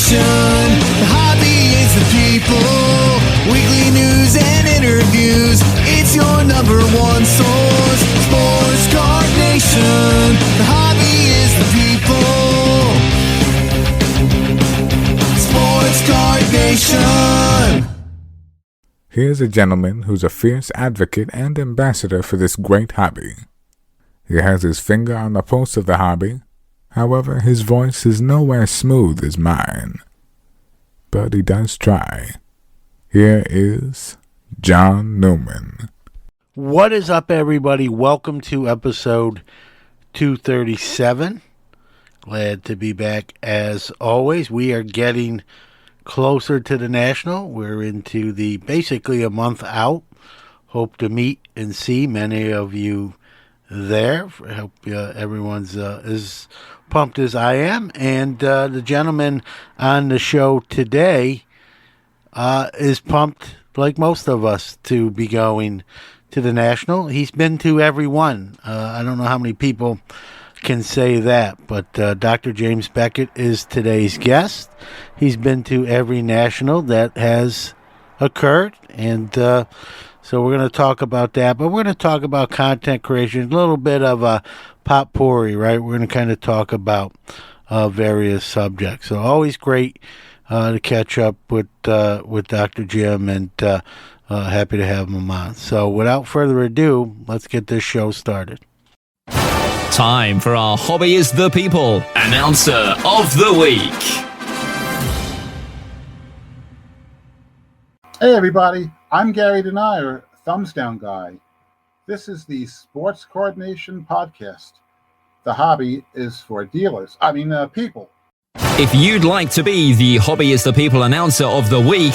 nation. The hobby is the people. Weekly news and interviews. It's your number one source. Sports Card Nation. The hobby is the people. Sports Card Nation. Here's a gentleman who's a fierce advocate and ambassador for this great hobby. He has his finger on the pulse of the hobby. However, his voice is nowhere smooth as mine. But he does try. Here is John Newman. What is up, everybody? Welcome to episode 237. Glad to be back as always. We are getting closer to the National. We're into the basically a month out. Hope to meet and see many of you there. I hope everyone's as pumped as I am. And the gentleman on the show today is pumped, like most of us, to be going to the National. He's been to every one. I don't know how many people can say that, but Dr. James Beckett is today's guest. He's been to every National that has occurred, and so we're going to talk about that, but we're going to talk about content creation, a little bit of a potpourri, right? We're going to kind of talk about various subjects. So always great to catch up with Dr. Jim, and happy to have him on. So without further ado, let's get this show started. Time for our Hobby is the People Announcer of the Week. Hey everybody, I'm Gary Denier, Thumbs Down Guy. This is the Sports Card Nation podcast. The hobby is for people. If you'd like to be the Hobby is the People Announcer of the Week,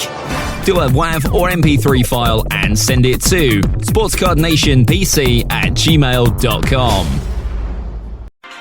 do a WAV or MP3 file and send it to sportscardnationpc@gmail.com.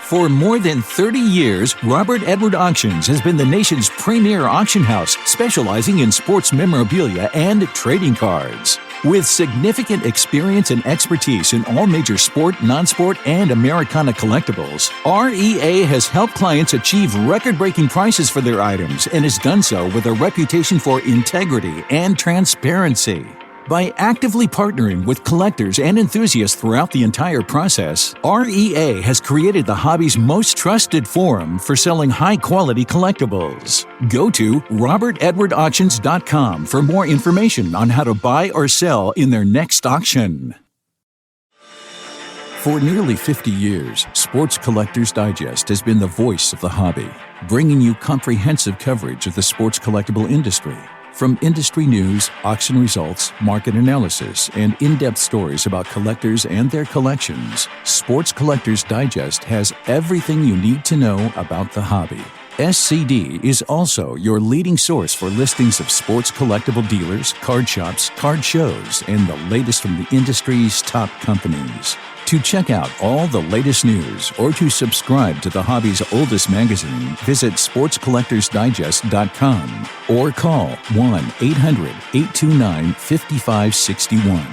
For more than 30 years, Robert Edward Auctions has been the nation's premier auction house, specializing in sports memorabilia and trading cards. With significant experience and expertise in all major sport, non-sport, and Americana collectibles, REA has helped clients achieve record-breaking prices for their items and has done so with a reputation for integrity and transparency. By actively partnering with collectors and enthusiasts throughout the entire process, REA has created the hobby's most trusted forum for selling high-quality collectibles. Go to robertedwardauctions.com for more information on how to buy or sell in their next auction. For nearly 50 years, Sports Collectors Digest has been the voice of the hobby, bringing you comprehensive coverage of the sports collectible industry. From industry news, auction results, market analysis, and in-depth stories about collectors and their collections, Sports Collectors Digest has everything you need to know about the hobby. SCD is also your leading source for listings of sports collectible dealers, card shops, card shows, and the latest from the industry's top companies. To check out all the latest news or to subscribe to the hobby's oldest magazine, visit sportscollectorsdigest.com or call 1-800-829-5561.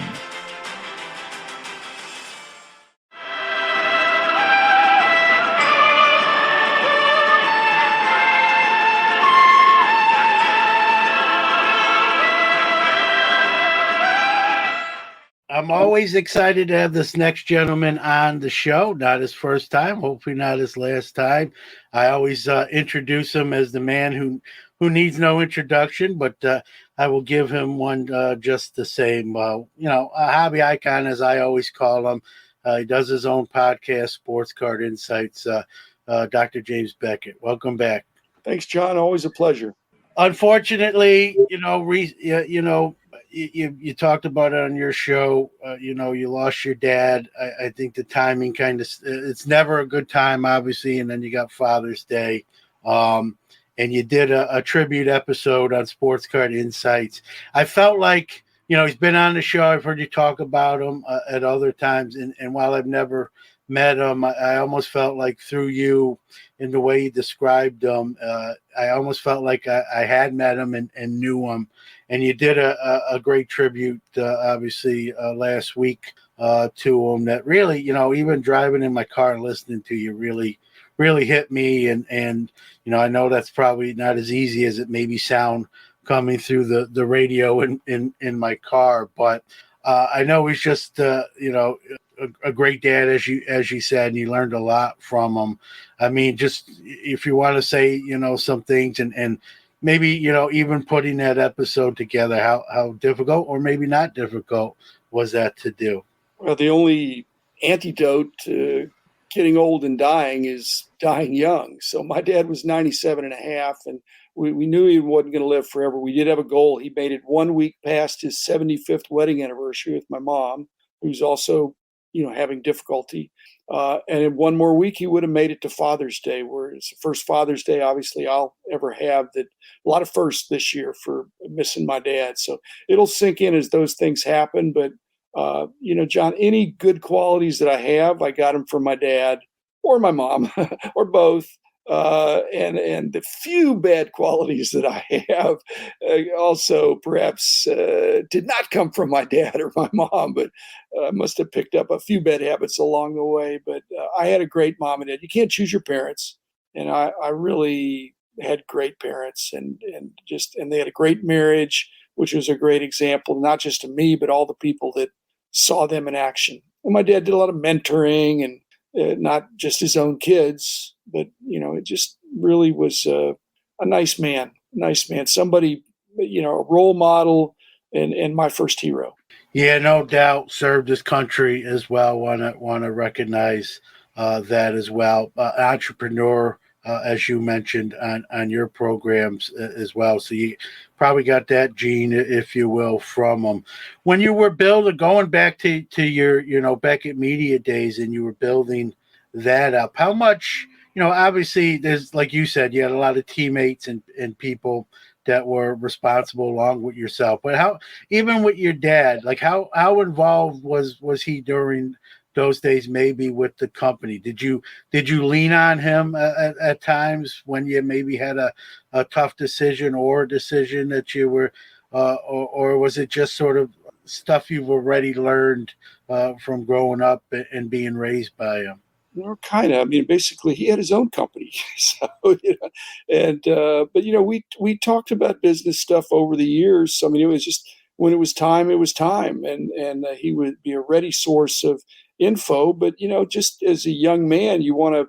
I'm always excited to have this next gentleman on the show. Not his first time, hopefully not his last time. I always introduce him as the man who needs no introduction, but I will give him one just the same. A hobby icon, as I always call him. He does his own podcast, Sports Card Insights. Dr. James Beckett, welcome back. Thanks, John. Always a pleasure. Unfortunately, you talked about it on your show. You lost your dad. I think the timing it's never a good time, obviously. And then you got Father's Day. And you did a tribute episode on Sports Card Insights. I felt like, he's been on the show. I've heard you talk about him at other times. And while I've never met him, I almost felt like through you in the way you described him, I almost felt like I had met him and knew him. And you did a great tribute, obviously, last week to him that really, even driving in my car and listening to you really really hit me. And I know that's probably not as easy as it maybe sound coming through the radio in my car, but I know he's just a great dad, as you said, and you learned a lot from him. I mean, just if you want to say some things, and maybe even putting that episode together, how difficult or maybe not difficult was that to do? Well, the only antidote to getting old and dying is dying young. So my dad was 97 and a half, and we knew he wasn't going to live forever. We did have a goal. He made it 1 week past his 75th wedding anniversary with my mom, who's also, having difficulty. And in one more week, he would have made it to Father's Day, where it's the first Father's Day, obviously, I'll ever have. That a lot of firsts this year for missing my dad. So it'll sink in as those things happen. But, John, any good qualities that I have, I got them from my dad or my mom or both. And the few bad qualities that I have also perhaps did not come from my dad or my mom, but I must have picked up a few bad habits along the way. But I had a great mom and dad. You can't choose your parents, and I really had great parents, and they had a great marriage, which was a great example, not just to me, but all the people that saw them in action. And my dad did a lot of mentoring, and not just his own kids, but it just really was a nice man, somebody, a role model, and my first hero. Yeah, no doubt. Served his country as well. Want to recognize that as well. Entrepreneur, as you mentioned on your programs as well. So you probably got that gene, if you will, from him. When you were going back to your Beckett Media days, and you were building that up, how much, obviously there's, like you said, you had a lot of teammates and people that were responsible along with yourself, but how, even with your dad, like how involved was he during those days, maybe with the company? Did you lean on him at times when you maybe had a tough decision or a decision that you were, or was it just sort of stuff you've already learned from growing up and being raised by him? Kind of. I mean, basically, he had his own company. So, but we talked about business stuff over the years. So, I mean, it was just when it was time, and he would be a ready source of info. But just as a young man, you want to,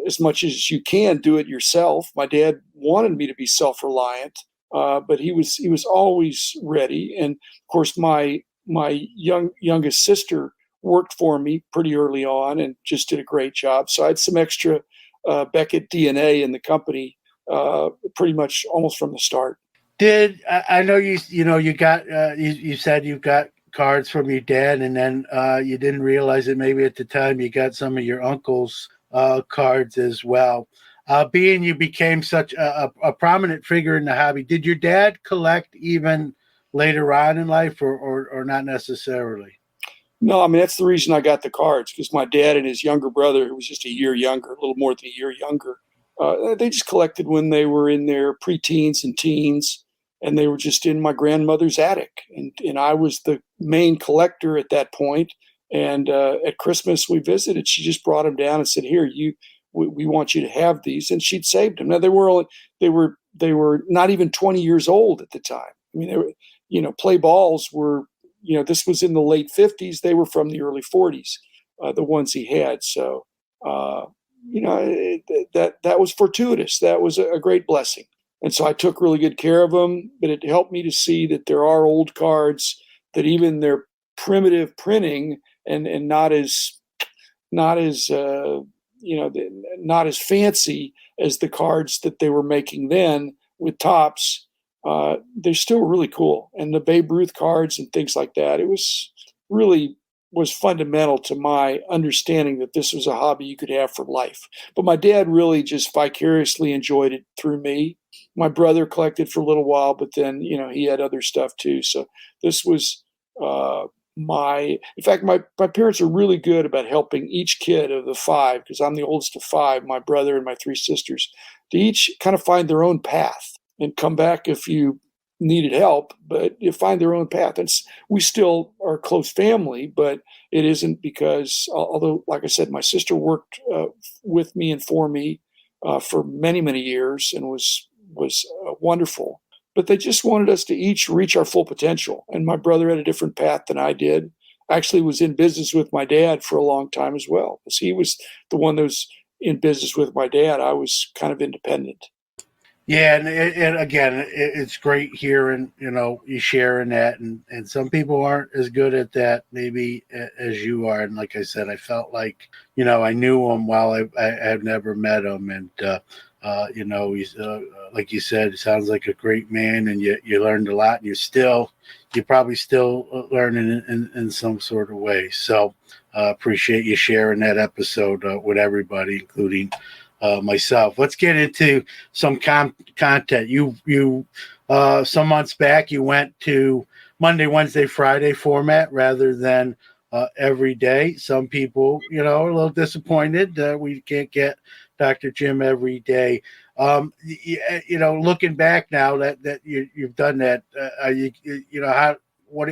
as much as you can, do it yourself. My dad wanted me to be self-reliant, but he was always ready. And of course, my youngest sister worked for me pretty early on and just did a great job. So I had some extra Beckett DNA in the company pretty much almost from the start. I know you got you said you got cards from your dad, and then you didn't realize it maybe at the time you got some of your uncle's cards as well. Being you became such a prominent figure in the hobby, did your dad collect even later on in life, or not necessarily? No, I mean, that's the reason I got the cards, because my dad and his younger brother, who was just a year younger, a little more than a year younger, they just collected when they were in their preteens and teens, and they were just in my grandmother's attic. And I was the main collector at that point. And at Christmas we visited, she just brought them down and said, "Here, we want you to have these." And she'd saved them. Now they were not even 20 years old at the time. I mean, they were, play balls were, this was in the late 50s. They were from the early 40s, the ones he had. So, that was fortuitous. That was a great blessing. And so I took really good care of them, but it helped me to see that there are old cards that even their primitive printing and not as not as fancy as the cards that they were making then with tops. They're still really cool. And the Babe Ruth cards and things like that, it was fundamental to my understanding that this was a hobby you could have for life. But my dad really just vicariously enjoyed it through me. My brother collected for a little while, but then, he had other stuff too. So this was in fact, my parents are really good about helping each kid of the five, because I'm the oldest of five, my brother and my three sisters, to each kind of find their own path and come back if you needed help, but you find their own path. And we still are a close family, but it isn't because, although, like I said, my sister worked with me and for me for many, many years and was wonderful. But they just wanted us to each reach our full potential. And my brother had a different path than I did. Actually was in business with my dad for a long time as well. Because he was the one that was in business with my dad. I was kind of independent. Yeah, and again, it's great hearing, you sharing that, and some people aren't as good at that maybe as you are. And like I said, I felt like, I knew him while I had never met him, and he's like you said, he sounds like a great man, and you learned a lot, and you're probably still learning in some sort of way. So appreciate you sharing that episode with everybody, including myself. Let's get into some content. You some months back, you went to Monday, Wednesday, Friday format rather than every day. Some people, are a little disappointed that we can't get Dr. Jim every day. Looking back now that you've done that,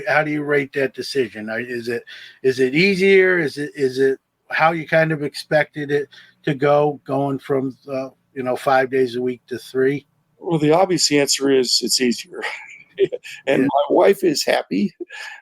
how do you rate that decision? Is it easier? Is it how you kind of expected it to going from 5 days a week to 3? Well, the obvious answer is it's easier. And my wife is happy.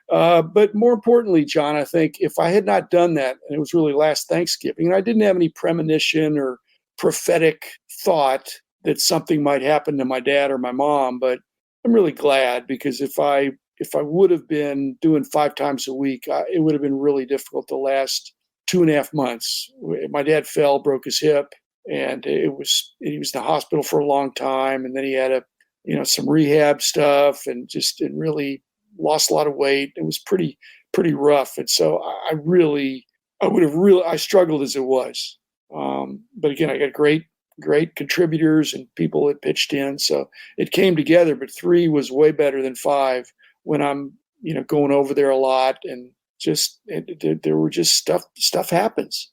But more importantly, John, I think if I had not done that, and it was really last Thanksgiving, and I didn't have any premonition or prophetic thought that something might happen to my dad or my mom, but I'm really glad, because if I would have been doing 5 times a week, it would have been really difficult the last 2.5 months. My dad fell, broke his hip, and he was in the hospital for a long time. And then he had some rehab stuff, and really lost a lot of weight. It was pretty rough. And so I struggled as it was. But again, I got great contributors and people that pitched in. So it came together, but 3 was way better than 5 when I'm, going over there a lot, and there were just stuff happens.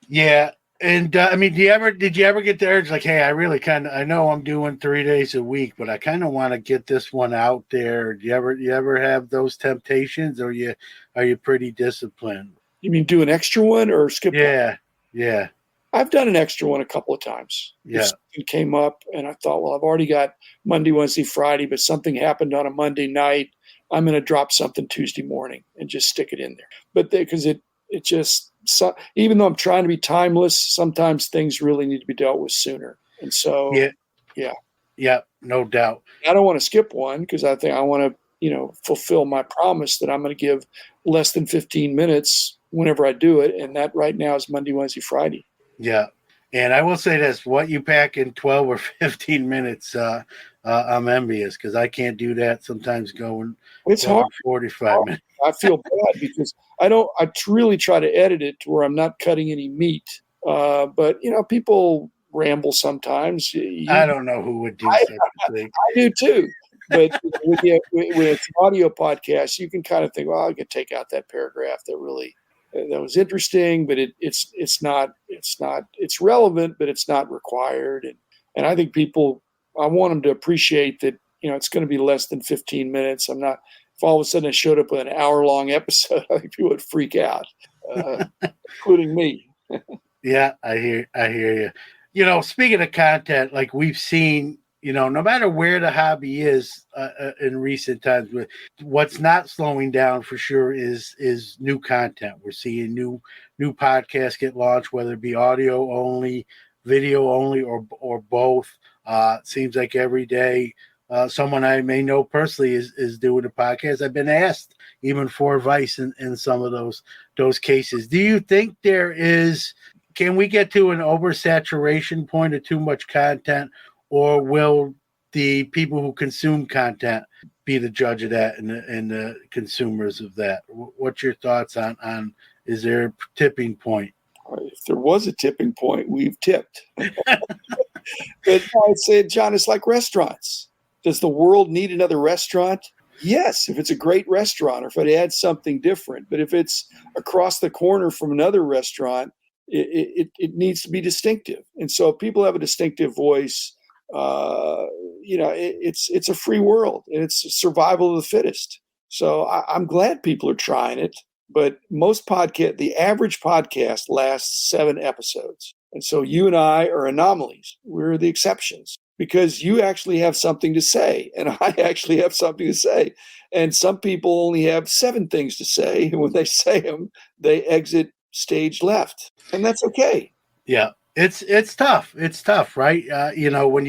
Yeah. And did you ever get the urge, like, hey, I know I'm doing 3 days a week, but I kind of want to get this one out there. Do you ever have those temptations, or are you pretty disciplined? You mean do an extra one or skip one? Yeah. I've done an extra one a couple of times. Yeah. If something came up and I thought, well, I've already got Monday, Wednesday, Friday, but something happened on a Monday night, I'm going to drop something Tuesday morning and just stick it in there. But because even though I'm trying to be timeless, sometimes things really need to be dealt with sooner. And so, yeah, no doubt. I don't want to skip one, because I think I want to, fulfill my promise that I'm going to give less than 15 minutes whenever I do it. And that right now is Monday, Wednesday, Friday. Yeah. And I will say this, what you pack in 12 or 15 minutes, I'm envious, because I can't do that sometimes going it's hard. 45 minutes. I feel bad because I really try to edit it to where I'm not cutting any meat. But, people ramble sometimes. I don't know who would do such a thing. I do too. But when it's an audio podcast, you can kind of think, well, I could take out that paragraph that was interesting, but it's relevant, but it's not required. And I think I want them to appreciate that, it's going to be less than 15 minutes. If all of a sudden I showed up with an hour-long episode, I think people would freak out, including me. Yeah, I hear you. Speaking of content, like we've seen, no matter where the hobby is in recent times, what's not slowing down for sure is new content. We're seeing new podcasts get launched, whether it be audio only, video only, or both. It seems like every day someone I may know personally is doing a podcast. I've been asked even for advice in some of those cases. Do you think can we get to an oversaturation point of too much content, or will the people who consume content be the judge of that and the consumers of that? What's your thoughts on is there a tipping point? If there was a tipping point, we've tipped. But I'd say, John, it's like restaurants. Does the world need another restaurant? Yes, if it's a great restaurant or if it adds something different. But if it's across the corner from another restaurant, it needs to be distinctive. And so if people have a distinctive voice, it's a free world, and it's survival of the fittest. So I'm glad people are trying it. But the average podcast lasts 7 episodes. And so you and I are anomalies. We're the exceptions because you actually have something to say, and I actually have something to say. And some people only have 7 things to say. And when they say them, they exit stage left. And that's okay. Yeah, it's tough. It's tough, right? When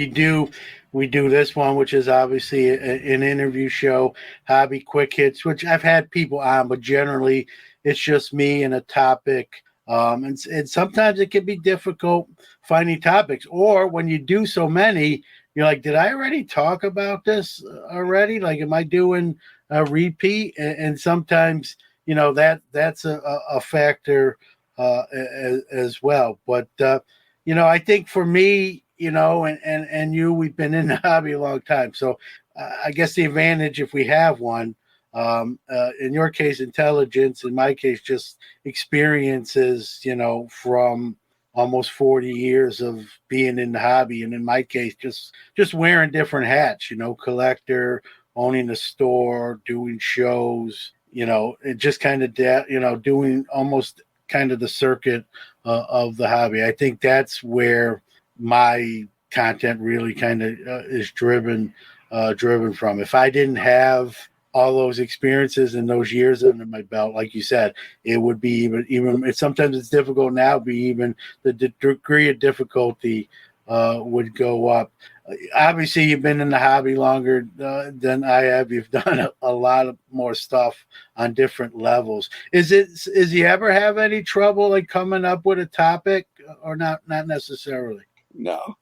we do this one, which is obviously an interview show, hobby quick hits, which I've had people on, but generally it's just me and a topic. And sometimes it can be difficult finding topics, or when you do so many, you're like, did I already talk about this already? Like, am I doing a repeat? And sometimes, that's a factor as well. But, I think for me, and you, we've been in the hobby a long time. So I guess the advantage, if we have one, in your case, intelligence, in my case, just experiences, from almost 40 years of being in the hobby. And in my case, just wearing different hats, collector, owning a store, doing shows, it just kind of, doing almost kind of the circuit of the hobby. I think that's where my content really kind of is driven from. If I didn't have all those experiences and those years under my belt, like you said, it would be even sometimes it's difficult now, be even the degree of difficulty would go up. Obviously, you've been in the hobby longer than I have. You've done a lot of more stuff on different levels. Is you ever have any trouble like coming up with a topic, or not necessarily? No.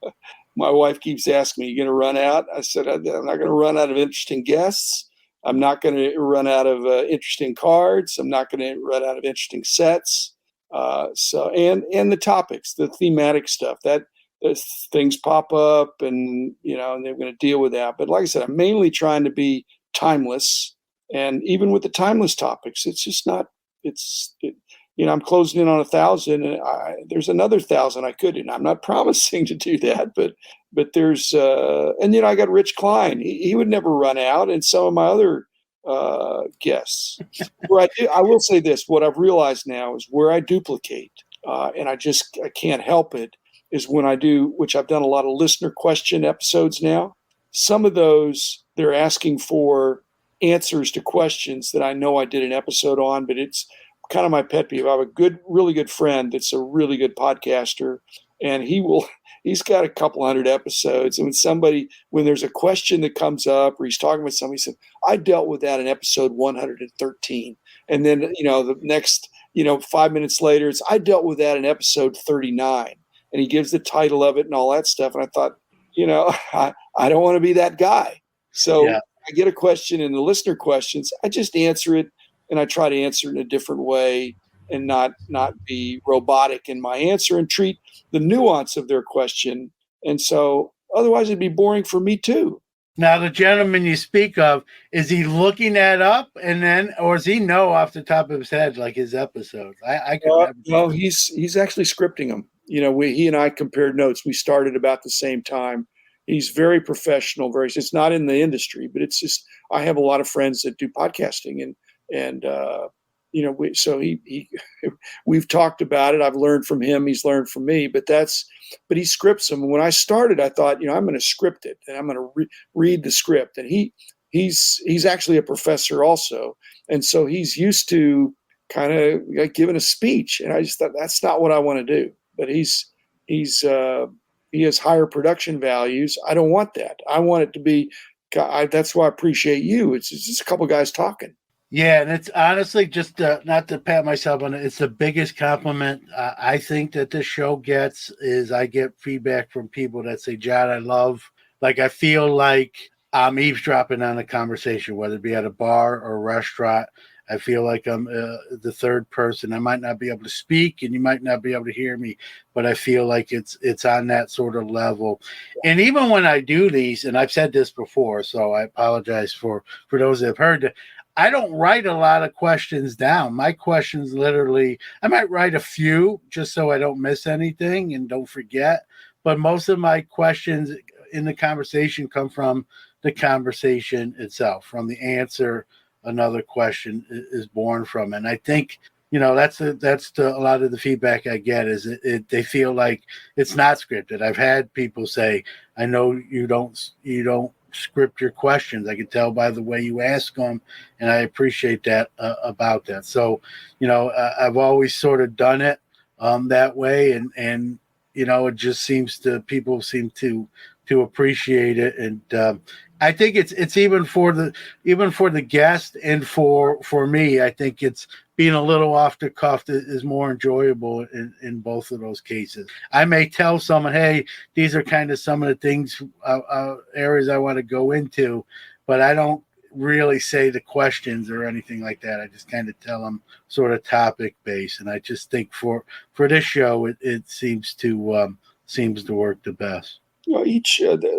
My wife keeps asking me, "You going to run out?" I said, "I'm not going to run out of interesting guests. I'm not going to run out of interesting cards. I'm not going to run out of interesting sets." And the topics, the thematic stuff, that things pop up, and and they're going to deal with that. But like I said, I'm mainly trying to be timeless, and even with the timeless topics, it's just not. I'm closing in on 1,000, and there's another 1,000 I could. And I'm not promising to do that, but there's I got Rich Klein. He would never run out, and some of my other guests. I will say this: what I've realized now is where I duplicate, and I can't help it, is when I do, which I've done a lot of listener question episodes now. Some of those, they're asking for answers to questions that I know I did an episode on, but it's kind of my pet peeve. I have a really good friend that's a really good podcaster, and he's got a couple hundred episodes. And when there's a question that comes up, or he's talking with somebody, he said, "I dealt with that in episode 113. And then, the next, 5 minutes later, it's, "I dealt with that in episode 39. And he gives the title of it and all that stuff. And I thought, I don't want to be that guy. So Yeah. I get a question in the listener questions. I just answer it, and I try to answer it in a different way and not be robotic in my answer, and treat the nuance of their question. And so otherwise it'd be boring for me too. Now, the gentleman you speak of, is he looking that up or does he know off the top of his head, like his episodes? I could never. No, he's actually scripting them. He and I compared notes. We started about the same time. He's very professional. It's not in the industry, but it's just, I have a lot of friends that do podcasting, and we've talked about it. I've learned from him. He's learned from me, but he scripts them. When I started, I thought, I'm going to script it, and I'm going to read the script. And he's actually a professor also. And so he's used to kind of like giving a speech. And I just thought, that's not what I want to do. But he has higher production values. I don't want that. I want it to be, that's why I appreciate you. It's just a couple guys talking. Yeah, and it's honestly just not to pat myself on it. It's the biggest compliment I think that this show gets is I get feedback from people that say, "John, I feel like I'm eavesdropping on a conversation, whether it be at a bar or a restaurant. I feel like I'm the third person. I might not be able to speak, and you might not be able to hear me, but I feel like it's on that sort of level." And even when I do these, and I've said this before, so I apologize for those that have heard it, I don't write a lot of questions down. My questions literally, I might write a few just so I don't miss anything and don't forget. But most of my questions, in the conversation come from the conversation itself, from the answer another question is born from. And I think, that's a lot of the feedback I get is they feel like it's not scripted. I've had people say, I know you don't script your questions. I can tell by the way you ask them, and I appreciate that about that. So, I've always sort of done it that way, and it just people seem to appreciate it, and I think it's even for the guest and for me. I think it's being a little off the cuff is more enjoyable in both of those cases. I may tell someone, hey, these are kind of some of the things, areas I want to go into, but I don't really say the questions or anything like that. I just kind of tell them sort of topic based. And I just think for this show, it seems to work the best. Well,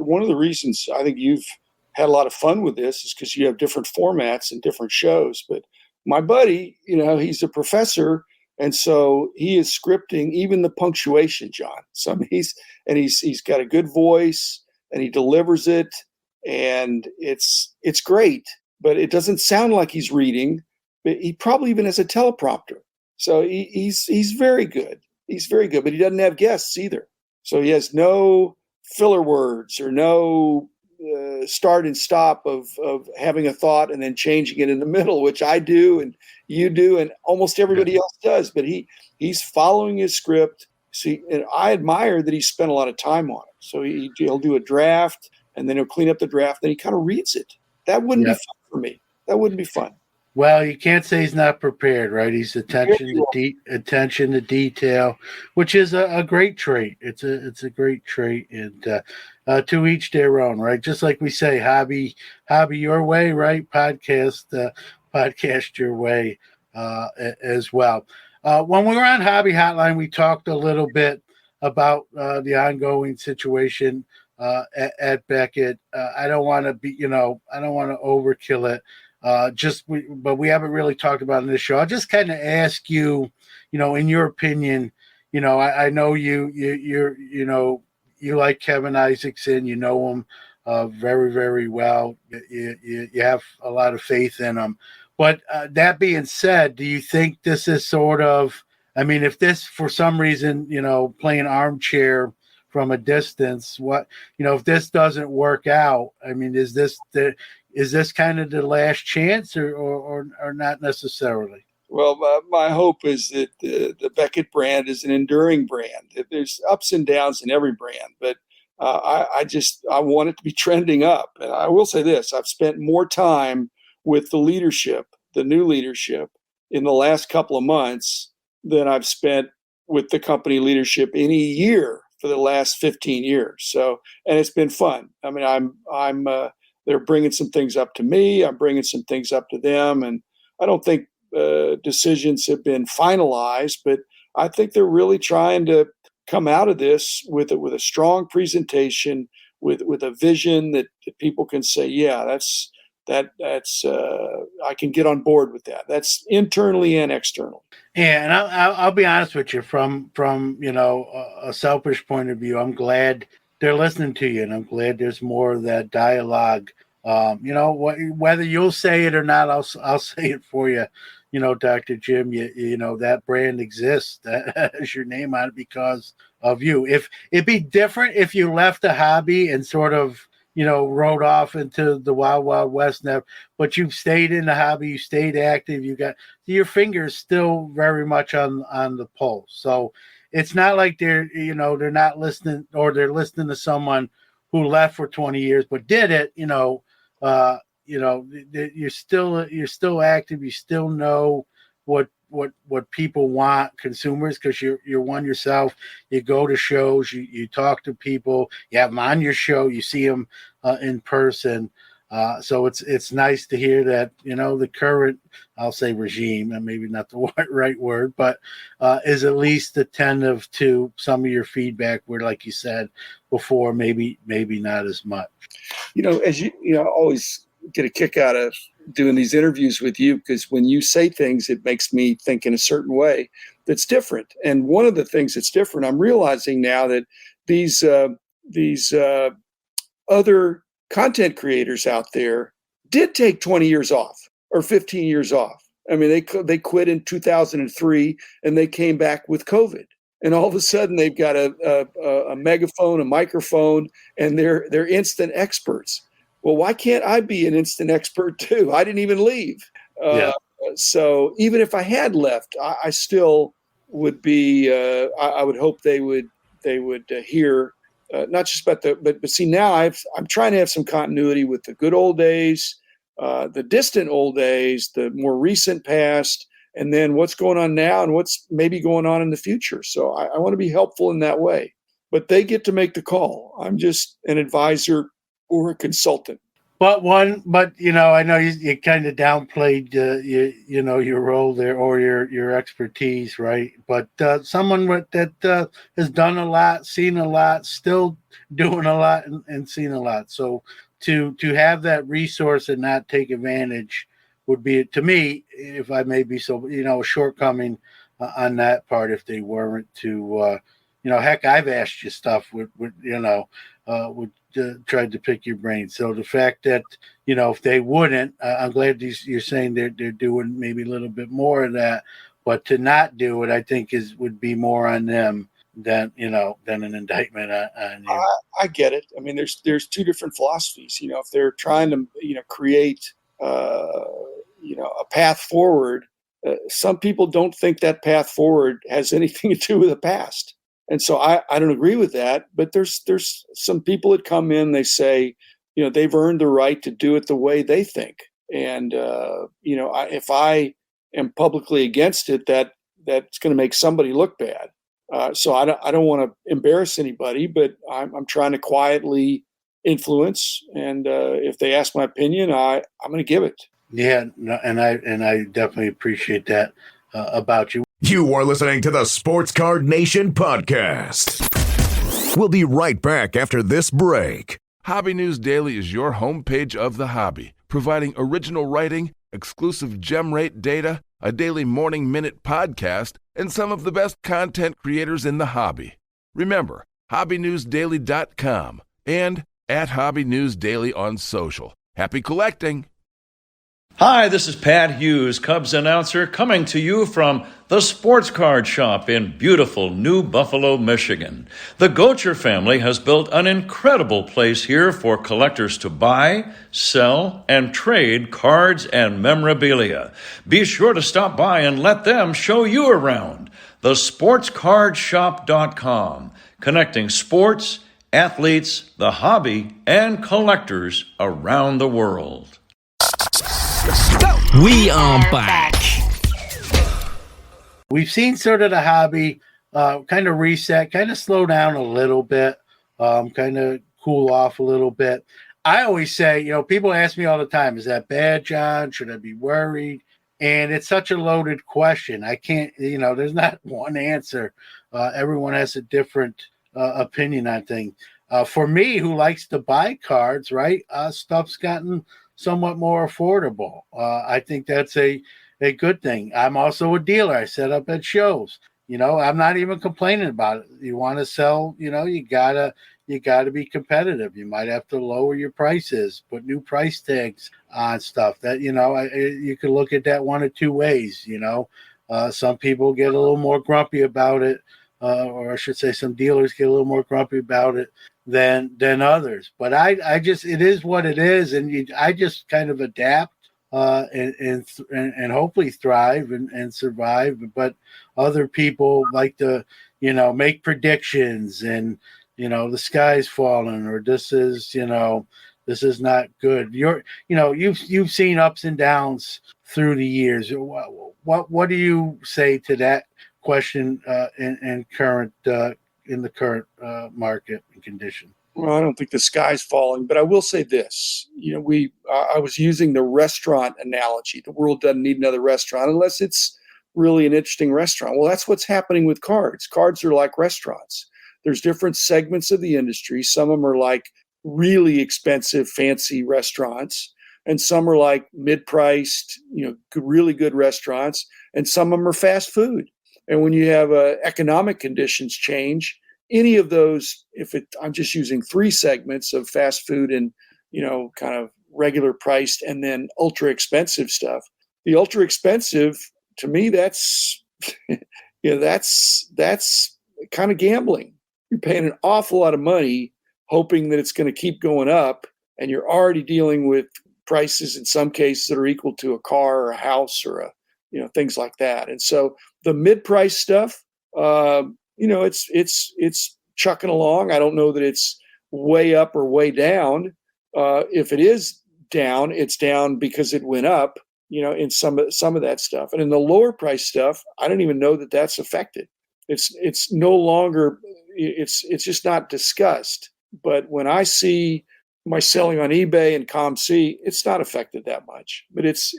one of the reasons I think you've had a lot of fun with this is because you have different formats and different shows. But my buddy, he's a professor, and so he is scripting even the punctuation, John. So he's got a good voice, and he delivers it, and it's great. But it doesn't sound like he's reading. But he probably even has a teleprompter. So he's very good. He's very good, but he doesn't have guests either. So he has no filler words or no start and stop of having a thought and then changing it in the middle, which I do and you do and almost everybody else does. But he's following his script. See, and I admire that he spent a lot of time on it. So he'll do a draft and then he'll clean up the draft. Then he kind of reads it. That wouldn't be fun for me. That wouldn't be fun. Well, you can't say he's not prepared, right? He's attention to detail, which is a great trait. It's a great trait, and to each their own, right? Just like we say, hobby your way, right? Podcast your way as well. When we were on Hobby Hotline, we talked a little bit about the ongoing situation at Beckett. I don't want to overkill it. But we haven't really talked about it in this show. I'll just kind of ask you, in your opinion, I know you like Kevin Isaacson, you know him very, very well. You have a lot of faith in him. But that being said, do you think this is sort of, if this for some reason, playing armchair from a distance, if this doesn't work out, is this kind of the last chance or not necessarily? Well, my hope is that the Beckett brand is an enduring brand. There's ups and downs in every brand, but I want it to be trending up. And I will say this, I've spent more time with the new leadership in the last couple of months than I've spent with the company leadership in a year for the last 15 years. So, and it's been fun. They're bringing some things up to me. I'm bringing some things up to them. And I don't think decisions have been finalized, but I think they're really trying to come out of this with a strong presentation, with a vision that people can say, yeah, that's I can get on board with that. That's internally and externally. Yeah, and I'll be honest with you, from a selfish point of view, I'm glad they're listening to you, and I'm glad there's more of that dialogue. Whether you'll say it or not, I'll say it for you. Dr. Jim, that brand exists. That has your name on it because of you. If it'd be different if you left the hobby and sort of, rode off into the wild, wild west now, but you've stayed in the hobby, you stayed active, your fingers still very much on the pulse. So it's not like they're not listening, or they're listening to someone who left for 20 years but did it. You're still active. You still know what people want, consumers, because you're one yourself. You go to shows, you talk to people, you have them on your show, you see them in person. So it's nice to hear that, the current, I'll say regime, and maybe not the right word, but is at least attentive to some of your feedback where, like you said before, maybe not as much. As I always get a kick out of doing these interviews with you, because when you say things, it makes me think in a certain way that's different. And one of the things that's different, I'm realizing now that these other content creators out there did take 20 years off or 15 years off. I mean, they quit in 2003 and they came back with COVID. And all of a sudden they've got a megaphone, a microphone, and they're instant experts. Well, why can't I be an instant expert too? I didn't even leave. So even if I had left, I still would be. I would hope they would hear not just about but see now I'm trying to have some continuity with the good old days, the distant old days, the more recent past, and then what's going on now and what's maybe going on in the future. So I want to be helpful in that way. But they get to make the call. I'm just an advisor or a consultant. But I know you kind of downplayed your role there or your expertise, right? But someone that has done a lot, seen a lot, still doing a lot, and seen a lot. So to have that resource and not take advantage would be, to me, if I may be so, a shortcoming on that part. If they weren't to, heck, I've asked you stuff with tried to pick your brain. So the fact that, if they wouldn't, I'm glad you're saying they're doing maybe a little bit more of that, but to not do it, I think would be more on them than an indictment on you. I get it. I mean, there's two different philosophies. If they're trying to, create, a path forward, some people don't think that path forward has anything to do with the past. And so I don't agree with that, but there's some people that come in, they say, they've earned the right to do it the way they think. And, if I am publicly against it, that's going to make somebody look bad. So I don't want to embarrass anybody, but I'm trying to quietly influence. And if they ask my opinion, I'm going to give it. Yeah, no, and I definitely appreciate that about you. You are listening to the Sports Card Nation podcast. We'll be right back after this break. Hobby News Daily is your homepage of the hobby, providing original writing, exclusive gem rate data, a daily morning minute podcast, and some of the best content creators in the hobby. Remember, hobbynewsdaily.com and at Hobby News Daily on social. Happy collecting! Hi, this is Pat Hughes, Cubs announcer, coming to you from the Sports Card Shop in beautiful New Buffalo, Michigan. The Gocher family has built an incredible place here for collectors to buy, sell, and trade cards and memorabilia. Be sure to stop by and let them show you around. TheSportsCardShop.com, connecting sports, athletes, the hobby, and collectors around the world. We are back. We've seen sort of the hobby kind of reset, kind of slow down a little bit, kind of cool off a little bit. I always say, people ask me all the time, is that bad, John? Should I be worried? And it's such a loaded question. I can't, there's not one answer. Everyone has a different opinion on things. For me, who likes to buy cards, right, stuff's gotten somewhat more affordable. I think that's a good thing. I'm also a dealer. I set up at shows. I'm not even complaining about it. You want to sell, you gotta be competitive. You might have to lower your prices, put new price tags on stuff. That you can look at that one of two ways. Some people get a little more grumpy about it, or I should say, some dealers get a little more grumpy about it than others. But I just, it is what it is, and I just kind of adapt and hopefully thrive and survive. But other people like to make predictions and the sky's falling, or this is not good. You've seen ups and downs through the years. What do you say to that question in the current market and condition? Well, I don't think the sky's falling, but I will say this. I was using the restaurant analogy. The world doesn't need another restaurant unless it's really an interesting restaurant. Well, that's what's happening with cards. Cards are like restaurants. There's different segments of the industry. Some of them are like really expensive, fancy restaurants, and some are like mid-priced, really good restaurants, and some of them are fast food. And when you have economic conditions change, any of those, I'm just using 3 segments of fast food and, kind of regular priced and then ultra expensive stuff. The ultra expensive, to me, that's, that's kind of gambling. You're paying an awful lot of money hoping that it's going to keep going up, and you're already dealing with prices in some cases that are equal to a car or a house or things like that. And so the mid-price stuff, it's chucking along. I don't know that it's way up or way down. If it is down, it's down because it went up, in some of that stuff. And in the lower price stuff, I don't even know that that's affected. It's no longer, it's just not discussed. But when I see my selling on eBay and ComC, it's not affected that much. But it's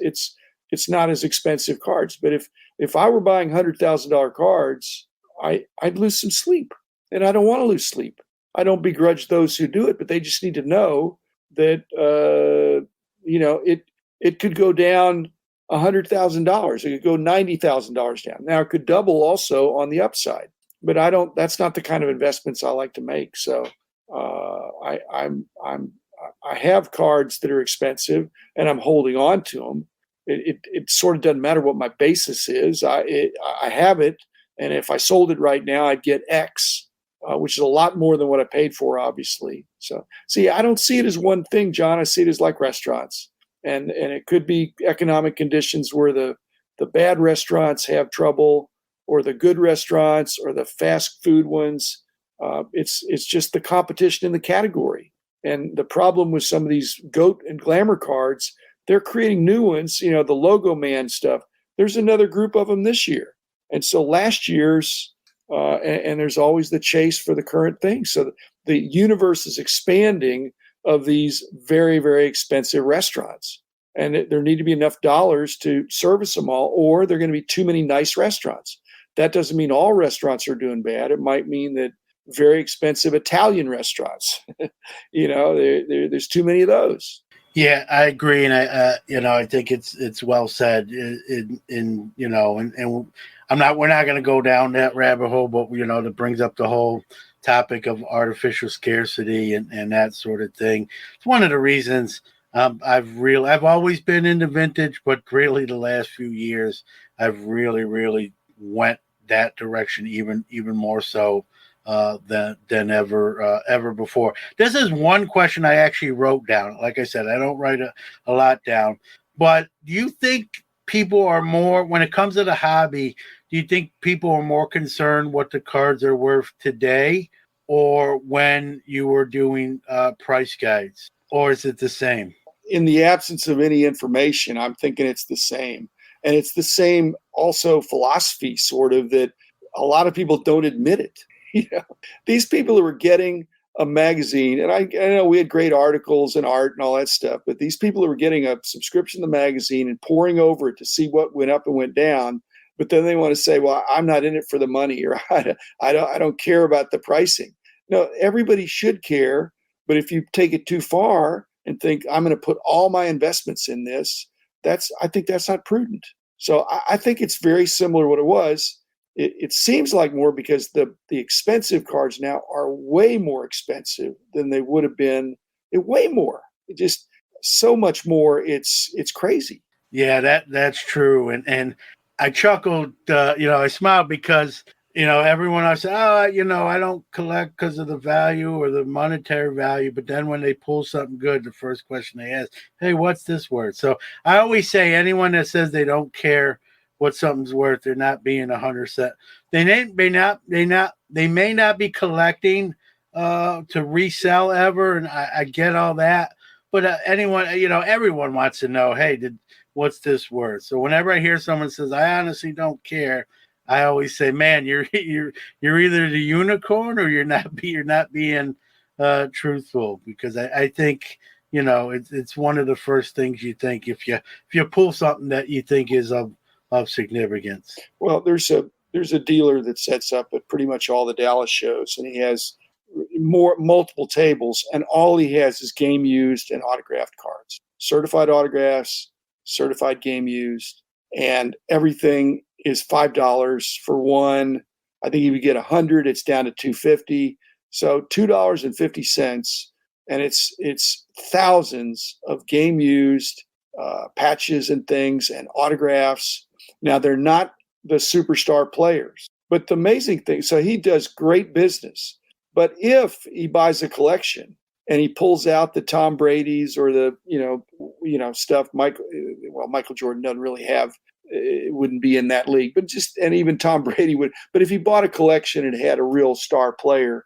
not as expensive cards. But if I were buying $100,000 cards, I'd lose some sleep, and I don't want to lose sleep. I don't begrudge those who do it, but they just need to know that it could go down $100,000. It could go $90,000 down. Now it could double also on the upside, but that's not the kind of investments I like to make. So I have cards that are expensive, and I'm holding on to them. It sort of doesn't matter what my basis is. I have it, and if I sold it right now, I'd get X, which is a lot more than what I paid for, obviously. So, see, I don't see it as one thing, John. I see it as like restaurants, and it could be economic conditions where the bad restaurants have trouble, or the good restaurants, or the fast food ones. It's just the competition in the category. And the problem with some of these GOAT and Glamour cards, they're creating new ones, the Logo Man stuff. There's another group of them this year. And so last year's, and there's always the chase for the current thing. So the universe is expanding of these very, very expensive restaurants. And there need to be enough dollars to service them all, or there are going to be too many nice restaurants. That doesn't mean all restaurants are doing bad. It might mean that very expensive Italian restaurants, there's too many of those. Yeah, I agree, and I think it's well said. And we're not going to go down that rabbit hole, but that brings up the whole topic of artificial scarcity and that sort of thing. It's one of the reasons I've always been into vintage, but really the last few years I've really went that direction even more so than ever before. This is one question I actually wrote down. Like I said, I don't write a lot down. But do you think people are more, when it comes to the hobby, do you think people are more concerned what the cards are worth today, or when you were doing price guides, or is it the same? In the absence of any information, I'm thinking it's the same. And it's the same also philosophy, sort of, that a lot of people don't admit it. These people who are getting a magazine, and I know we had great articles and art and all that stuff, but these people who are getting a subscription to the magazine and poring over it to see what went up and went down, but then they want to say, well, I'm not in it for the money, or I don't care about the pricing. No, everybody should care, but if you take it too far and think I'm going to put all my investments in this, I think that's not prudent. So I think it's very similar to what it was. It seems like more because the expensive cards now are way more expensive than they would have been. Way more. It just so much more. It's crazy. Yeah, that's true. And I chuckled. I smiled because everyone I said, I don't collect because of the value or the monetary value. But then when they pull something good, the first question they ask, hey, what's this worth? So I always say anyone that says they don't care what something's worth, they're not being 100%. They may not be collecting to resell ever, and I get all that. But everyone wants to know, hey, what's this worth? So whenever I hear someone says, I honestly don't care, I always say, man, you're either the unicorn or you're not being truthful, because I think it's one of the first things you think if you pull something that you think is of significance. Well, there's a dealer that sets up at pretty much all the Dallas shows, and he has multiple tables, and all he has is game used and autographed cards, certified autographs, certified game used, and everything is $5 for one. I think if you get 100, it's down to $2.50. So $2.50, and it's thousands of game used patches and things and autographs. Now they're not the superstar players, but the amazing thing, so he does great business. But if he buys a collection and he pulls out the Tom Brady's or the stuff, Michael Jordan doesn't really have. It wouldn't be in that league, but and even Tom Brady would. But if he bought a collection and had a real star player,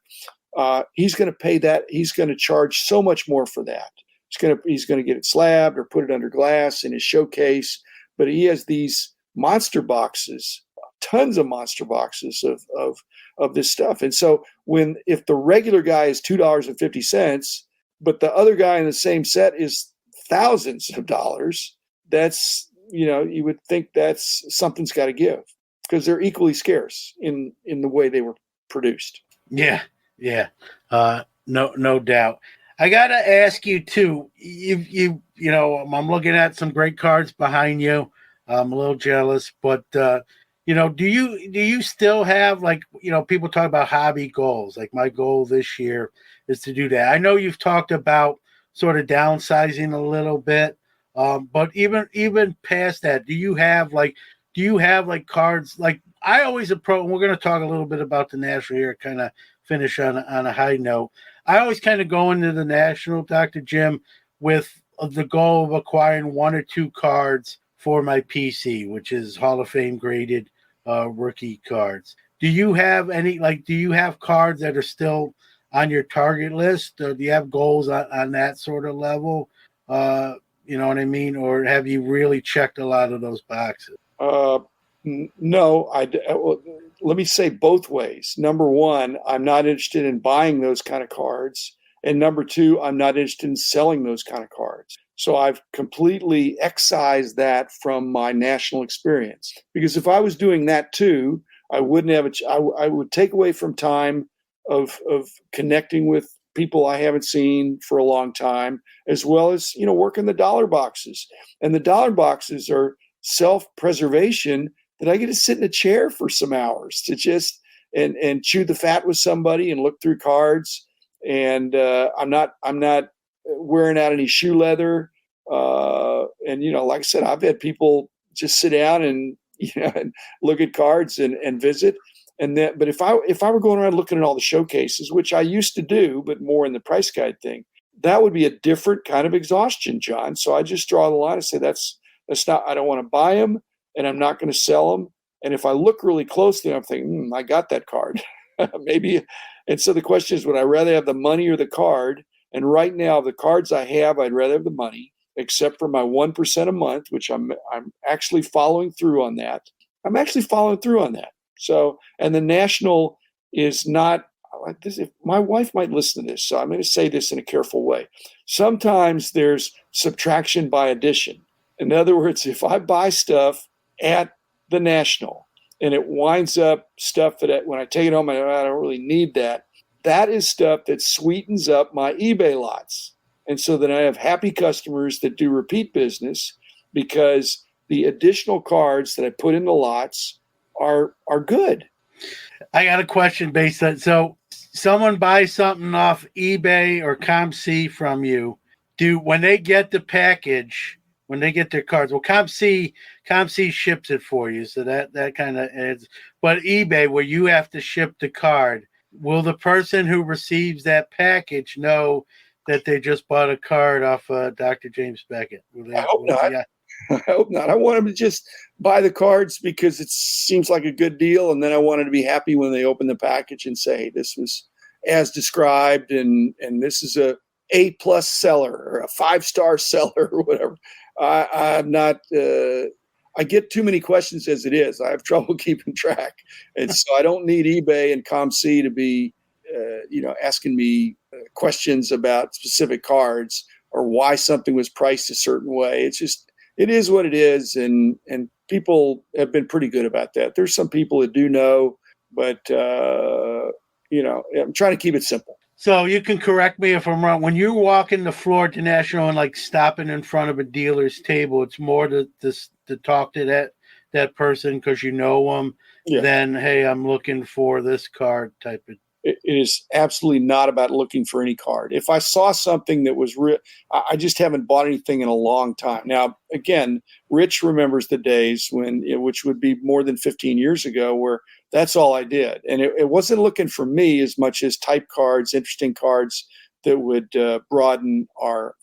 he's going to pay that. He's going to charge so much more for that. He's going to get it slabbed or put it under glass in his showcase. But he has these monster boxes, tons of monster boxes of this stuff. And so if the regular guy is $2.50, but the other guy in the same set is thousands of dollars, that's, you would think that's something's got to give, because they're equally scarce in the way they were produced. Yeah. No doubt. I got to ask you too, I'm looking at some great cards behind you. I'm a little jealous, but do you still have, people talk about hobby goals? Like, my goal this year is to do that. I know you've talked about sort of downsizing a little bit. But even past that, do you have cards? Like, I always approach, and we're going to talk a little bit about the National here, kind of finish on a high note. I always kind of go into the National, Dr. Jim, with the goal of acquiring 1 or 2 cards for my PC, which is Hall of Fame graded rookie cards. Do you have do you have cards that are still on your target list? Or do you have goals on that sort of level? You know what I mean? Or have you really checked a lot of those boxes? No, let me say both ways. Number one, I'm not interested in buying those kind of cards. And number two, I'm not interested in selling those kind of cards. So I've completely excised that from my national experience. Because if I was doing that too, I wouldn't have I would take away from time of connecting with people I haven't seen for a long time, as well as, working the dollar boxes. And the dollar boxes are self-preservation, that I get to sit in a chair for some hours to just and chew the fat with somebody and look through cards. And I'm not wearing out any shoe leather. And like I said, I've had people just sit down and and look at cards and visit. But if I were going around looking at all the showcases, which I used to do, but more in the price guide thing, that would be a different kind of exhaustion, John. So I just draw the line and say that's not. I don't want to buy them, and I'm not going to sell them. And if I look really closely, I'm thinking, I got that card, maybe. And so the question is, would I rather have the money or the card? And right now, the cards I have, I'd rather have the money, except for my 1% a month, which I'm actually following through on that. So, and the National is not like this. If my wife might listen to this, so I'm going to say this in a careful way. Sometimes there's subtraction by addition. In other words, if I buy stuff at the National and it winds up stuff that when I take it home, I don't really need that. That is stuff that sweetens up my eBay lots. And so then I have happy customers that do repeat business, because the additional cards that I put in the lots are good. I got a question based on, so someone buys something off eBay or ComC from you, when they get the package, when they get their cards, well, ComC ships it for you, so that kind of adds. But eBay, where you have to ship the card, will the person who receives that package know that they just bought a card off Dr. James Beckett? I hope not. I hope not. I want them to just buy the cards because it seems like a good deal, and then I want them to be happy when they open the package and say, hey, this was as described, and this is a A+ seller or a 5-star seller or whatever. I'm not. I get too many questions as it is. I have trouble keeping track, and so I don't need eBay and ComC to be, asking me questions about specific cards or why something was priced a certain way. It's just, it is what it is, and people have been pretty good about that. There's some people that do know, but I'm trying to keep it simple. So you can correct me if I'm wrong. When you're walking the floor at the National and stopping in front of a dealer's table, it's more to talk to that person because you know them, than, hey, I'm looking for this card type of. It is absolutely not about looking for any card. If I saw something that was real, I just haven't bought anything in a long time. Now, again, Rich remembers the days when, which would be more than 15 years ago, where that's all I did. And it wasn't looking for me as much as type cards, interesting cards that would broaden our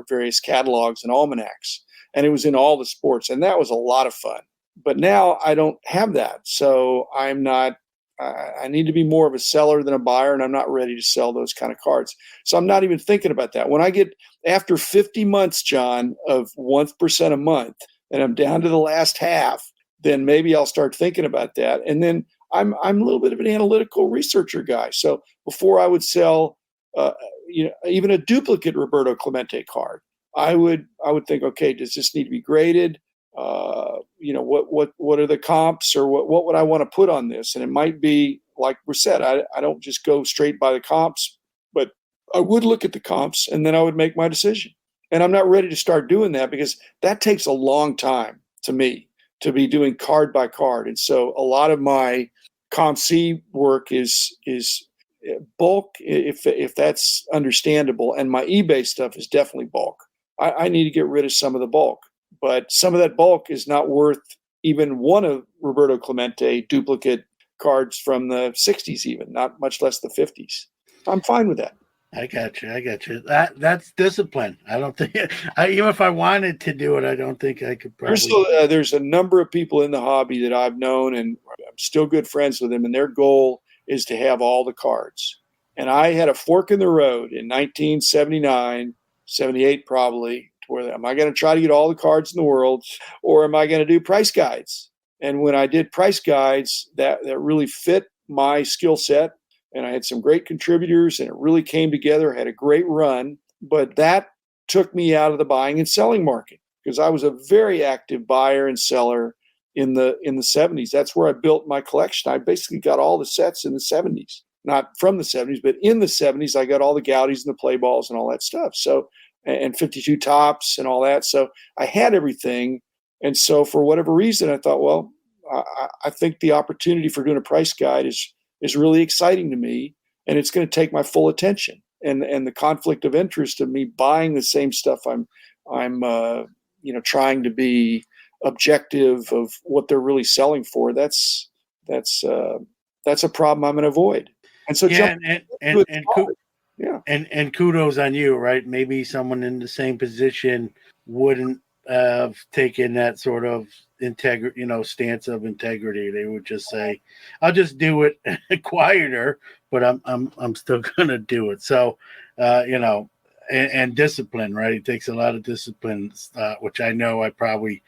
various catalogs and almanacs. And it was in all the sports. And that was a lot of fun. But now I don't have that. So I'm not. I need to be more of a seller than a buyer, and I'm not ready to sell those kind of cards. So I'm not even thinking about that. When I get after 50 months, John, of 1% a month, and I'm down to the last half, then maybe I'll start thinking about that. And then I'm a little bit of an analytical researcher guy. So before I would sell, even a duplicate Roberto Clemente card, I would think, okay, does this need to be graded? What are the comps, or what would I want to put on this? And it might be, like we said, I don't just go straight by the comps, but I would look at the comps and then I would make my decision. And I'm not ready to start doing that because that takes a long time to me to be doing card by card. And so a lot of my Comp C work is bulk, if that's understandable. And my eBay stuff is definitely bulk. I need to get rid of some of the bulk. But some of that bulk is not worth even one of Roberto Clemente duplicate cards from the 60s, even, not much less the 50s. I'm fine with that. I got you. That's discipline. I don't think, even if I wanted to do it, I don't think I could probably. There's a number of people in the hobby that I've known, and I'm still good friends with them, and their goal is to have all the cards. And I had a fork in the road in 1979, 78 probably. Where am I going to try to get all the cards in the world, or am I going to do price guides? And when I did price guides, that really fit my skill set, and I had some great contributors, and it really came together. I had a great run, but that took me out of the buying and selling market because I was a very active buyer and seller in the 70s. That's where I built my collection. I basically got all the sets in the 70s, not from the 70s, but in the 70s, I got all the Gaudis and the play balls and all that stuff. So, and 52 tops and all that. So I had everything. And so for whatever reason, I thought, well, I think the opportunity for doing a price guide is really exciting to me, and it's going to take my full attention. And the conflict of interest of me buying the same stuff I'm trying to be objective of what they're really selling for. That's a problem I'm going to avoid. And so and kudos on you, right? Maybe someone in the same position wouldn't have taken that sort of stance of integrity. They would just say, "I'll just do it quieter, but I'm still gonna do it." So, and discipline, right? It takes a lot of discipline, which I know I probably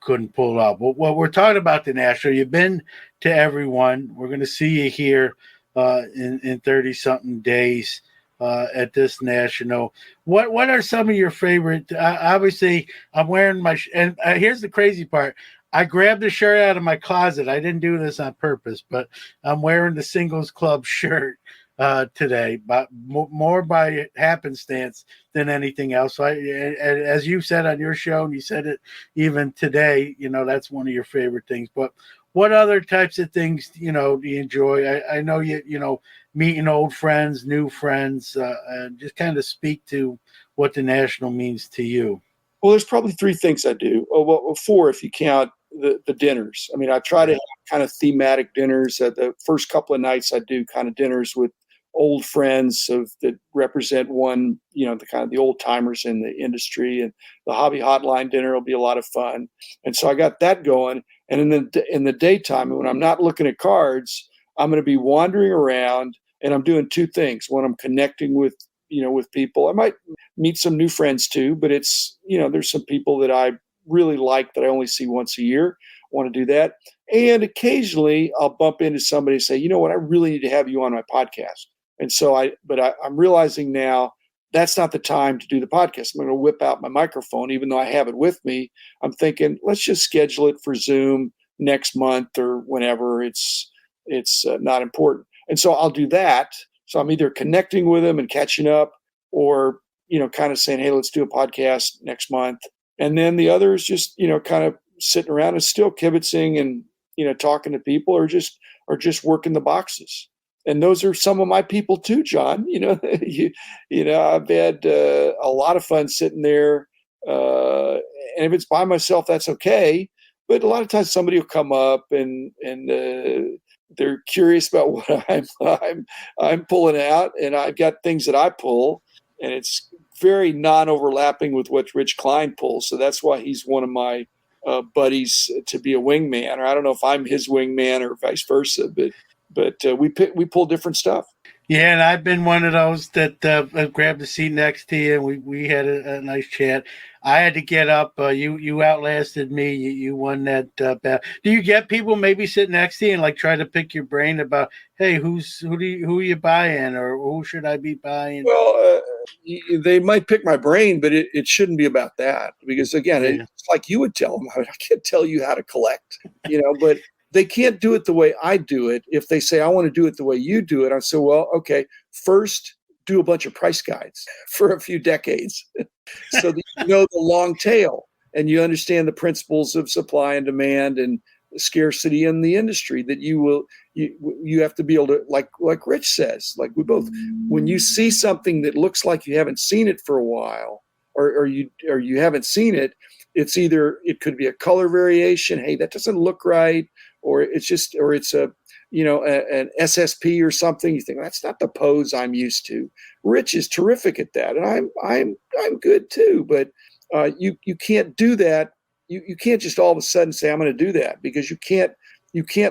couldn't pull off. Well, we're talking about the National. You've been to everyone. We're going to see you here in 30-something days at this National. What are some of your favorite? Obviously, I'm wearing my and here's the crazy part. I grabbed the shirt out of my closet. I didn't do this on purpose, but I'm wearing the Singles Club shirt today, but more by happenstance than anything else. So as you said on your show, and you said it even today, that's one of your favorite things. But what other types of things, do you enjoy? I know you meeting old friends, new friends, and just kind of speak to what the National means to you. Well, there's probably three things I do. Well, four if you count the dinners. I mean, I try to have kind of thematic dinners. The first couple of nights I do kind of dinners with old friends that represent one, the kind of the old timers in the industry, and the hobby hotline dinner will be a lot of fun. And so I got that going. And in the daytime, when I'm not looking at cards, I'm going to be wandering around, and I'm doing two things. One, I'm connecting with people. I might meet some new friends too, but it's, there's some people that I really like that I only see once a year. I want to do that. And occasionally I'll bump into somebody and say, you know what, I really need to have you on my podcast. And so I'm realizing now that's not the time to do the podcast. I'm going to whip out my microphone, even though I have it with me. I'm thinking, let's just schedule it for Zoom next month or whenever it's not important. And so I'll do that. So I'm either connecting with them and catching up, or, kind of saying, hey, let's do a podcast next month. And then the other is just, kind of sitting around and still kibitzing and talking to people or just working the boxes. And those are some of my people too, John. I've had a lot of fun sitting there. And if it's by myself, that's okay. But a lot of times somebody will come up and they're curious about what I'm pulling out, and I've got things that I pull, and it's very non-overlapping with what Rich Klein pulls. So that's why he's one of my buddies to be a wingman, or I don't know if I'm his wingman or vice versa, but we pull different stuff. Yeah, and I've been one of those that grabbed the seat next to you, and we had a nice chat. I had to get up. You outlasted me. You won that battle. Do you get people maybe sit next to you and like try to pick your brain about, hey, who are you buying, or who should I be buying? Well, they might pick my brain, but it shouldn't be about that, because again, it's like you would tell them. I can't tell you how to collect, but they can't do it the way I do it. If they say, I want to do it the way you do it, I say, well, okay, first do a bunch of price guides for a few decades so that you know the long tail and you understand the principles of supply and demand and scarcity in the industry, that you have to be able to, like Rich says, like we both, when you see something that looks like you haven't seen it for a while, or you haven't seen it, it's either, it could be a color variation. Hey, that doesn't look right. Or it's an SSP or something. You think, that's not the pose I'm used to. Rich is terrific at that, and I'm good too. But you can't do that. You can't just all of a sudden say I'm going to do that, because you can't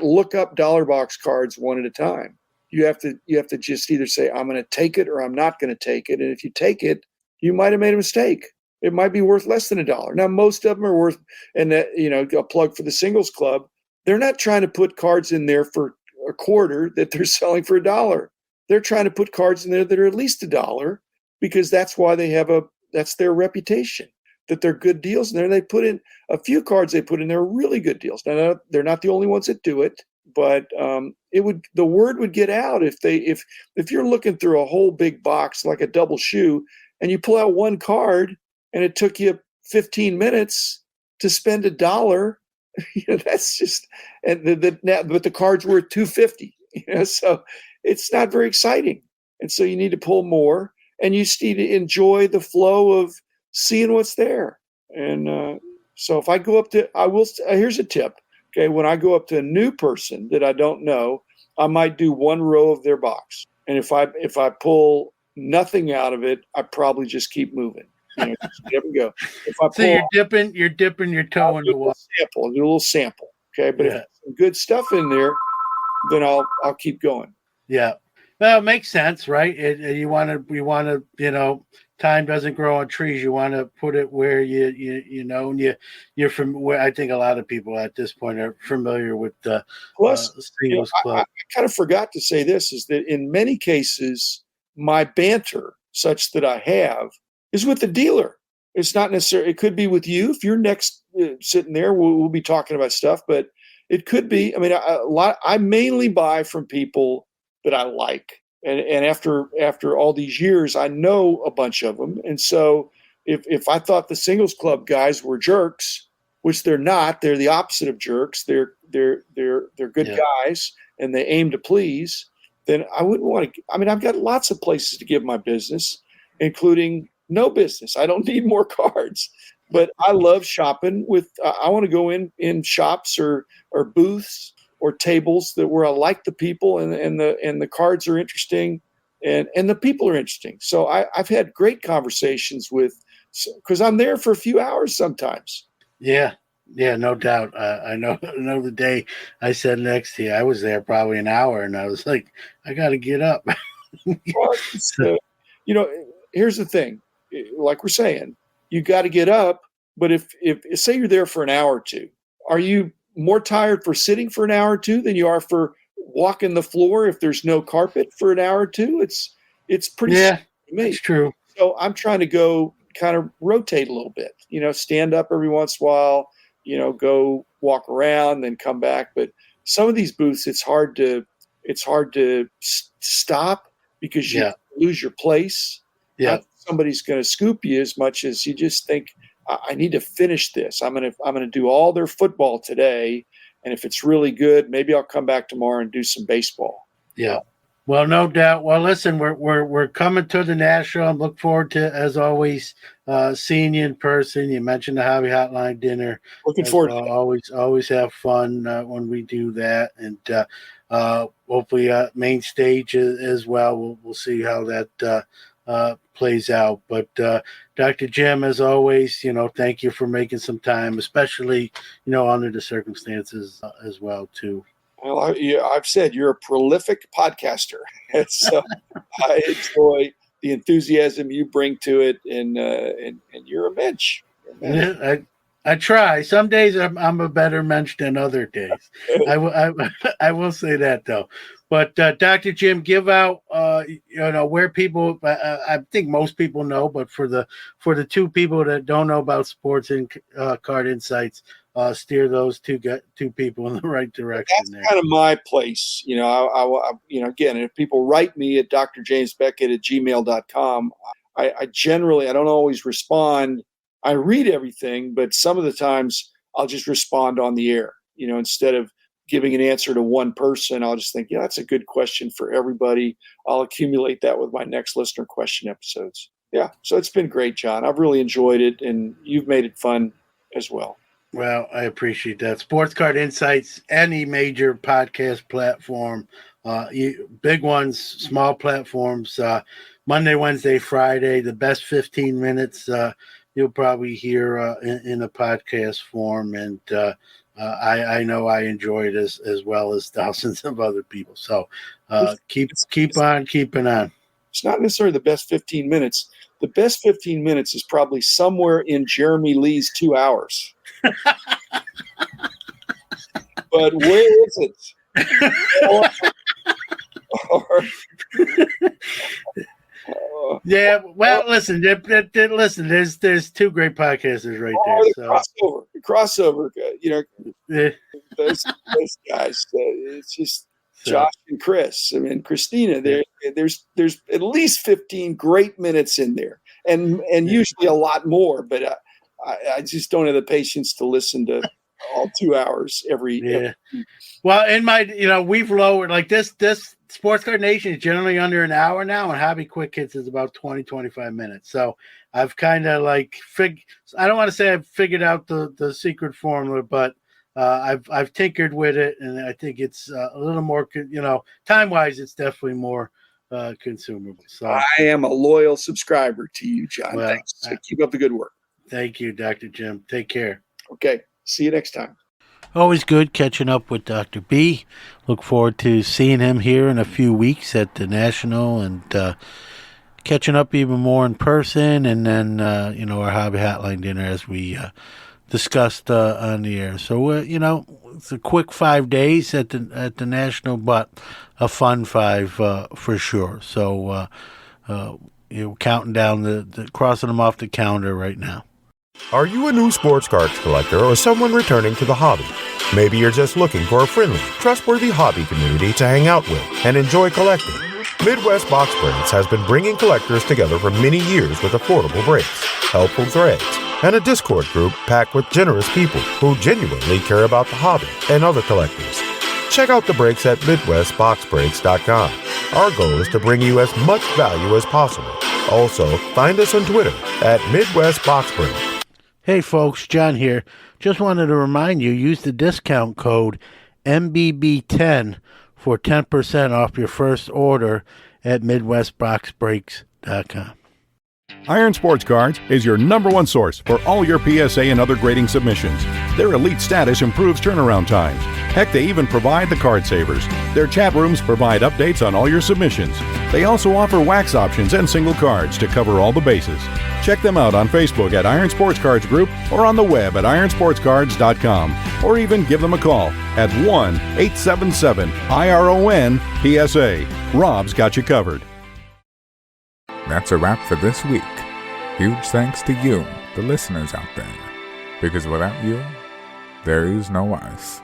look up dollar box cards one at a time. You have to just either say I'm going to take it or I'm not going to take it. And if you take it, you might have made a mistake. It might be worth less than $1. Now most of them are worth, and that, a plug for the Singles Club. They're not trying to put cards in there for a quarter that they're selling for $1. They're trying to put cards in there that are at least $1, because that's why that's their reputation, that they're good deals. And then they put in a few cards they put in there really good deals. Now, they're not the only ones that do it, but the word would get out if you're looking through a whole big box like a double shoe and you pull out one card and it took you 15 minutes to spend $1. That's just, but the card's worth $250. So it's not very exciting, and so you need to pull more, and you need to enjoy the flow of seeing what's there. And so if I go up to, here's a tip. Okay, when I go up to a new person that I don't know, I might do one row of their box, and if I pull nothing out of it, I probably just keep moving. Just let it go. If I So you're dipping your toe in the water. Do a little sample. Okay, but if there's some good stuff in there, then I'll keep going. Yeah, well, it makes sense, right? You want to, time doesn't grow on trees. You want to put it where you're from. Where I think a lot of people at this point are familiar with the Singles Club. I kind of forgot to say this, is that in many cases, my banter, such that I have, is with the dealer. It's not necessarily, it could be with you. If you're next sitting there, we'll be talking about stuff, but it could be, I mainly buy from people that I like. And after all these years, I know a bunch of them. And so if I thought the Singles Club guys were jerks, which they're not, they're the opposite of jerks. They're good guys and they aim to please, then I wouldn't want to, I've got lots of places to give my business, including no business. I don't need more cards, but I love shopping I want to go in shops or booths or tables where I like the people and the cards are interesting and the people are interesting. So I've had great conversations because I'm there for a few hours sometimes. Yeah, no doubt. I know the day I sat next to you, I was there probably an hour and I was like, I got to get up. Here's the thing. Like we're saying, you got to get up. But if say you're there for an hour or two, are you more tired for sitting for an hour or two than you are for walking the floor if there's no carpet for an hour or two? It's pretty simple to me. That's true. So I'm trying to go kind of rotate a little bit, stand up every once in a while, go walk around, then come back. But some of these booths, it's hard to stop because you lose your place. Yeah. Somebody's going to scoop you as much as you just think, I need to finish this. I'm going to do all their football today, And if it's really good, maybe I'll come back tomorrow and do some baseball. Yeah. Well, no doubt. Well, listen, we're coming to the National. I look forward to, as always, seeing you in person. You mentioned the Hobby Hotline dinner. Looking forward to it. Always have fun when we do that, and hopefully main stage as well. We'll see how that plays out. But Dr. Jim, as always, thank you for making some time, especially under the circumstances as well too. Well, I've said you're a prolific podcaster, so I enjoy the enthusiasm you bring to it, and you're a mensch. I try. Some days I'm a better mensch than other days. I will say that though. But Dr. Jim, give out where people. I think most people know, but for the two people that don't know about Sports and Card Insights, steer those two people in the right direction. That's kind of my place. Again, if people write me at drjamesbeckett@gmail.com, I generally, I don't always respond. I read everything, but some of the times I'll just respond on the air, instead of giving an answer to one person. I'll just think, that's a good question for everybody. I'll accumulate that with my next listener question episodes. Yeah. So it's been great, John. I've really enjoyed it, and you've made it fun as well. Well, I appreciate that. Sports Card Insights, any major podcast platform, big ones, small platforms, Monday, Wednesday, Friday, the best 15 minutes you'll probably hear in a podcast form. And I know I enjoy it as well as thousands of other people. So keep on keeping on. It's not necessarily the best 15 minutes. The best 15 minutes is probably somewhere in Jeremy Lee's 2 hours. But where is it? Yeah, well, listen. Listen, there's two great podcasters right there. Crossover. Those guys. It's just Josh and Chris. I mean, Christina. There's at least 15 great minutes in there, and usually a lot more. But I just don't have the patience to listen to all 2 hours every. Well, in my, we've lowered like this Sports Card Nation is generally under an hour now, and Hobby Quick Hits is about 20-25 minutes. So I've kind of I don't want to say I've figured out the secret formula, but I've tinkered with it, and I think it's a little more, time wise, it's definitely more consumable. So I am a loyal subscriber to you, John. Well, thanks. So keep up the good work. Thank you, Dr. Jim. Take care. Okay. See you next time. Always good catching up with Dr. B. Look forward to seeing him here in a few weeks at the National, and catching up even more in person, and then our Hobby Hotline dinner as we discussed on the air. So it's a quick 5 days at the National, but a fun 5 for sure. So counting down the crossing them off the calendar right now. Are you a new sports cards collector or someone returning to the hobby? Maybe you're just looking for a friendly, trustworthy hobby community to hang out with and enjoy collecting. Midwest Box Breaks has been bringing collectors together for many years with affordable breaks, helpful threads, and a Discord group packed with generous people who genuinely care about the hobby and other collectors. Check out the breaks at MidwestBoxBreaks.com. Our goal is to bring you as much value as possible. Also, find us on Twitter at Midwest Box Breaks. Hey folks, John here. Just wanted to remind you, use the discount code MBB10 for 10% off your first order at MidwestBoxBreaks.com. Iron Sports Cards is your #1 source for all your PSA and other grading submissions. Their elite status improves turnaround times. Heck, they even provide the card savers. Their chat rooms provide updates on all your submissions. They also offer wax options and single cards to cover all the bases. Check them out on Facebook at Iron Sports Cards Group or on the web at ironsportscards.com, or even give them a call at 1-877-IRON-PSA. Rob's got you covered. That's a wrap for this week. Huge thanks to you, the listeners out there, because without you, there is no us.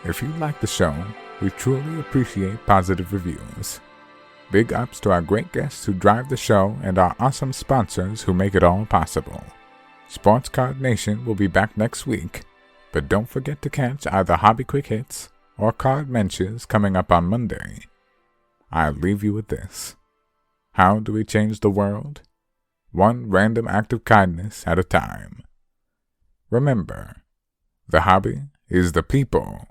If you like the show, we truly appreciate positive reviews. Big ups to our great guests who drive the show and our awesome sponsors who make it all possible. Sports Card Nation will be back next week. But don't forget to catch either Hobby Quick Hits or Card Mentions coming up on Monday. I'll leave you with this. How do we change the world? One random act of kindness at a time. Remember, the hobby is the people.